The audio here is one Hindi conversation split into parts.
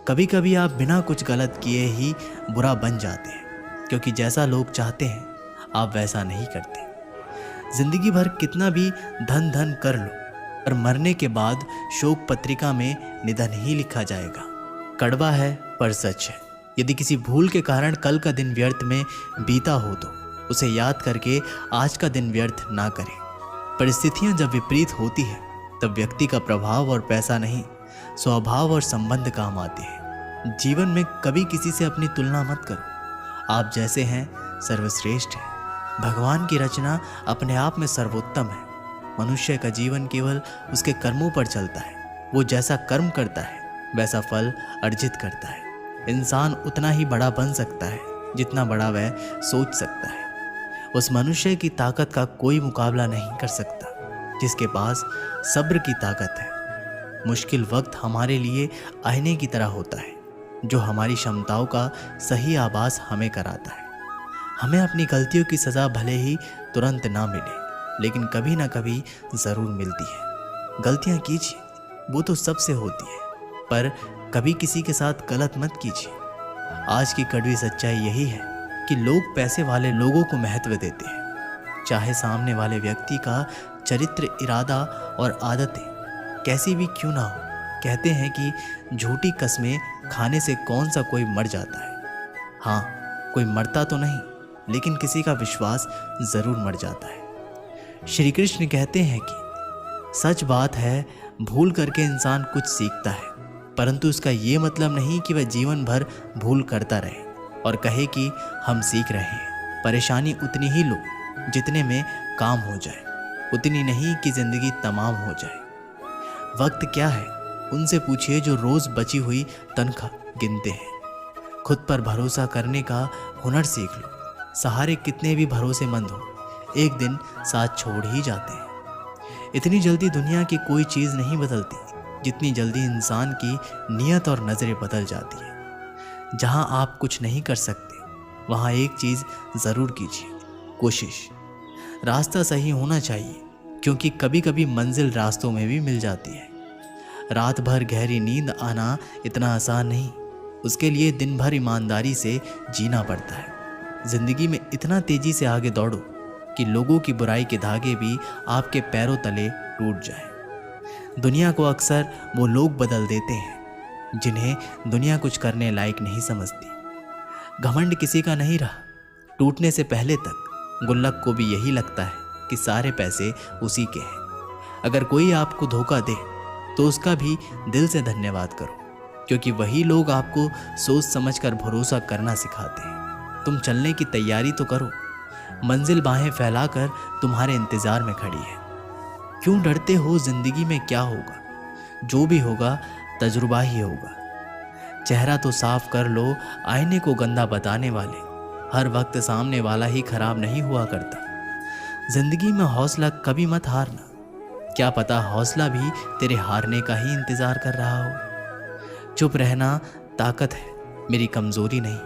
कभी कभी आप बिना कुछ गलत किए ही बुरा बन जाते हैं, क्योंकि जैसा लोग चाहते हैं आप वैसा नहीं करते। जिंदगी भर कितना भी धन धन कर लो, पर मरने के बाद शोक पत्रिका में निधन ही लिखा जाएगा। कड़वा है पर सच है। यदि किसी भूल के कारण कल का दिन व्यर्थ में बीता हो तो उसे याद करके आज का दिन व्यर्थ ना करें। परिस्थितियां जब विपरीत होती है तब व्यक्ति का प्रभाव और पैसा नहीं, स्वभाव और संबंध काम आते हैं। जीवन में कभी किसी से अपनी तुलना मत करो। आप जैसे हैं सर्वश्रेष्ठ है। भगवान की रचना अपने आप में सर्वोत्तम है। मनुष्य का जीवन केवल उसके कर्मों पर चलता है। वो जैसा कर्म करता है वैसा फल अर्जित करता है। इंसान उतना ही बड़ा बन सकता है जितना बड़ा वह सोच सकता है। उस मनुष्य की ताकत का कोई मुकाबला नहीं कर सकता जिसके पास सब्र की ताकत है। मुश्किल वक्त हमारे लिए आईने की तरह होता है जो हमारी क्षमताओं का सही आभास हमें कराता है। हमें अपनी गलतियों की सज़ा भले ही तुरंत ना मिले, लेकिन कभी ना कभी ज़रूर मिलती है। गलतियाँ कीजिए, वो तो सबसे होती है, पर कभी किसी के साथ गलत मत कीजिए। आज की कड़वी सच्चाई यही है कि लोग पैसे वाले लोगों को महत्व देते हैं, चाहे सामने वाले व्यक्ति का चरित्र, इरादा और आदतें कैसी भी क्यों ना हो। कहते हैं कि झूठी कस्में खाने से कौन सा कोई मर जाता है। हाँ, कोई मरता तो नहीं, लेकिन किसी का विश्वास ज़रूर मर जाता है। श्री कृष्ण कहते हैं कि सच बात है, भूल करके इंसान कुछ सीखता है, परंतु इसका ये मतलब नहीं कि वह जीवन भर भूल करता रहे और कहे कि हम सीख रहे हैं। परेशानी उतनी ही लो जितने में काम हो जाए, उतनी नहीं कि ज़िंदगी तमाम हो जाए। वक्त क्या है उनसे पूछिए जो रोज़ बची हुई तनख्वाह गिनते हैं। खुद पर भरोसा करने का हुनर सीख लो। सहारे कितने भी भरोसेमंद हो, एक दिन साथ छोड़ ही जाते हैं। इतनी जल्दी दुनिया की कोई चीज़ नहीं बदलती जितनी जल्दी इंसान की नीयत और नज़रें बदल जाती है। जहाँ आप कुछ नहीं कर सकते वहाँ एक चीज़ ज़रूर कीजिए, कोशिश। रास्ता सही होना चाहिए, क्योंकि कभी कभी मंजिल रास्तों में भी मिल जाती है। रात भर गहरी नींद आना इतना आसान नहीं, उसके लिए दिन भर ईमानदारी से जीना पड़ता है। जिंदगी में इतना तेजी से आगे दौड़ो कि लोगों की बुराई के धागे भी आपके पैरों तले टूट जाए। दुनिया को अक्सर वो लोग बदल देते हैं जिन्हें दुनिया कुछ करने लायक नहीं समझती। घमंड किसी का नहीं रहा। टूटने से पहले तक गुल्लक को भी यही लगता है कि सारे पैसे उसी के हैं। अगर कोई आपको धोखा दे तो उसका भी दिल से धन्यवाद करो, क्योंकि वही लोग आपको सोच समझकर भरोसा करना सिखाते हैं। तुम चलने की तैयारी तो करो, मंजिल बाहें फैलाकर तुम्हारे इंतज़ार में खड़ी है। क्यों डरते हो? जिंदगी में क्या होगा, जो भी होगा तजुर्बा ही होगा। चेहरा तो साफ कर लो, आईने को गंदा बताने वाले हर वक्त सामने वाला ही खराब नहीं हुआ करता। जिंदगी में हौसला कभी मत हारना, क्या पता हौसला भी तेरे हारने का ही इंतज़ार कर रहा हो। चुप रहना ताकत है, मेरी कमज़ोरी नहीं।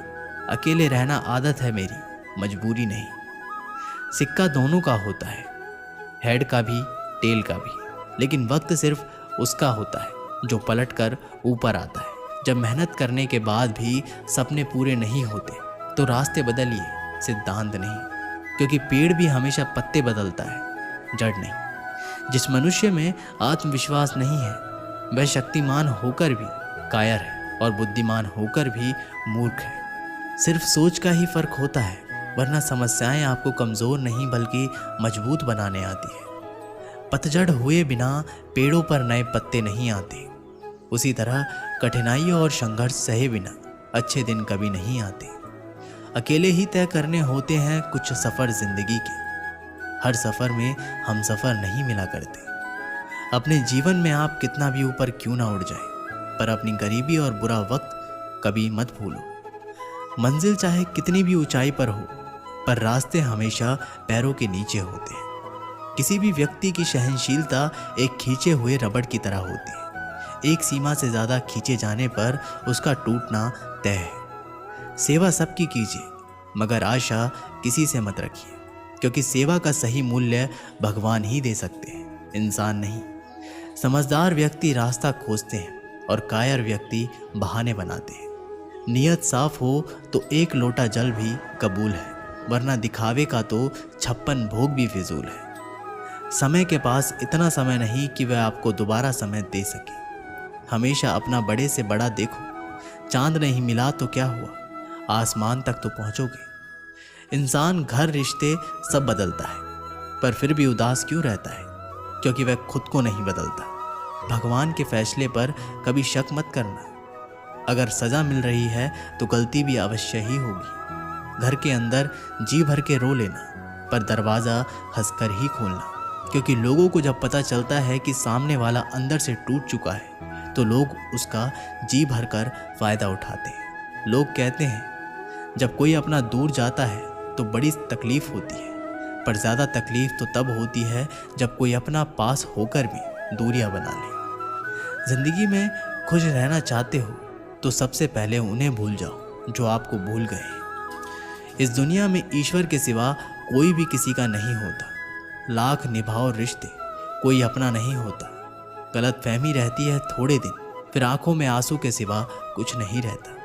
अकेले रहना आदत है, मेरी मजबूरी नहीं। सिक्का दोनों का होता है, हेड का भी टेल का भी, लेकिन वक्त सिर्फ उसका होता है जो पलट कर ऊपर आता है। जब मेहनत करने के बाद भी सपने पूरे नहीं होते तो रास्ते बदलिए, सिद्धांत नहीं, क्योंकि पेड़ भी हमेशा पत्ते बदलता है, जड़ नहीं। जिस मनुष्य में आत्मविश्वास नहीं है वह शक्तिमान होकर भी कायर है और बुद्धिमान होकर भी मूर्ख है। सिर्फ सोच का ही फर्क होता है, वरना समस्याएं आपको कमज़ोर नहीं बल्कि मजबूत बनाने आती है। पतझड़ हुए बिना पेड़ों पर नए पत्ते नहीं आते। उसी तरह कठिनाइयों और संघर्ष सहे बिना अच्छे दिन कभी नहीं आते। अकेले ही तय करने होते हैं कुछ सफ़र ज़िंदगी के। हर सफ़र में हम सफ़र नहीं मिला करते। अपने जीवन में आप कितना भी ऊपर क्यों ना उड़ जाए, पर अपनी गरीबी और बुरा वक्त कभी मत भूलो। मंजिल चाहे कितनी भी ऊंचाई पर हो, पर रास्ते हमेशा पैरों के नीचे होते हैं। किसी भी व्यक्ति की सहनशीलता एक खींचे हुए रबड़ की तरह होती है। एक सीमा से ज़्यादा खींचे जाने पर उसका टूटना तय है। सेवा सबकी कीजिए, मगर आशा किसी से मत रखिए, क्योंकि सेवा का सही मूल्य भगवान ही दे सकते हैं, इंसान नहीं। समझदार व्यक्ति रास्ता खोजते हैं, और कायर व्यक्ति बहाने बनाते हैं। नियत साफ हो तो एक लोटा जल भी कबूल है, वरना दिखावे का तो 56 भोग भी फिजूल है। समय के पास इतना समय नहीं कि वह आपको दोबारा समय दे सके। हमेशा अपना बड़े से बड़ा देखो। चांद नहीं मिला तो क्या हुआ, आसमान तक तो पहुंचोगे। इंसान, घर, रिश्ते सब बदलता है, पर फिर भी उदास क्यों रहता है? क्योंकि वह खुद को नहीं बदलता। भगवान के फैसले पर कभी शक मत करना। अगर सजा मिल रही है तो गलती भी अवश्य ही होगी। घर के अंदर जी भर के रो लेना, पर दरवाज़ा हंसकर ही खोलना। क्योंकि लोगों को जब पता चलता है कि सामने वाला अंदर से टूट चुका है तो लोग उसका जी भर कर फ़ायदा उठाते हैं। लोग कहते हैं जब कोई अपना दूर जाता है तो बड़ी तकलीफ़ होती है, पर ज़्यादा तकलीफ़ तो तब होती है जब कोई अपना पास होकर भी दूरियां बना ले। ज़िंदगी में खुश रहना चाहते हो तो सबसे पहले उन्हें भूल जाओ जो आपको भूल गए। इस दुनिया में ईश्वर के सिवा कोई भी किसी का नहीं होता। लाख निभाओ रिश्ते, कोई अपना नहीं होता। गलत फहमी रहती है थोड़े दिन, फिर आंखों में आंसू के सिवा कुछ नहीं रहता।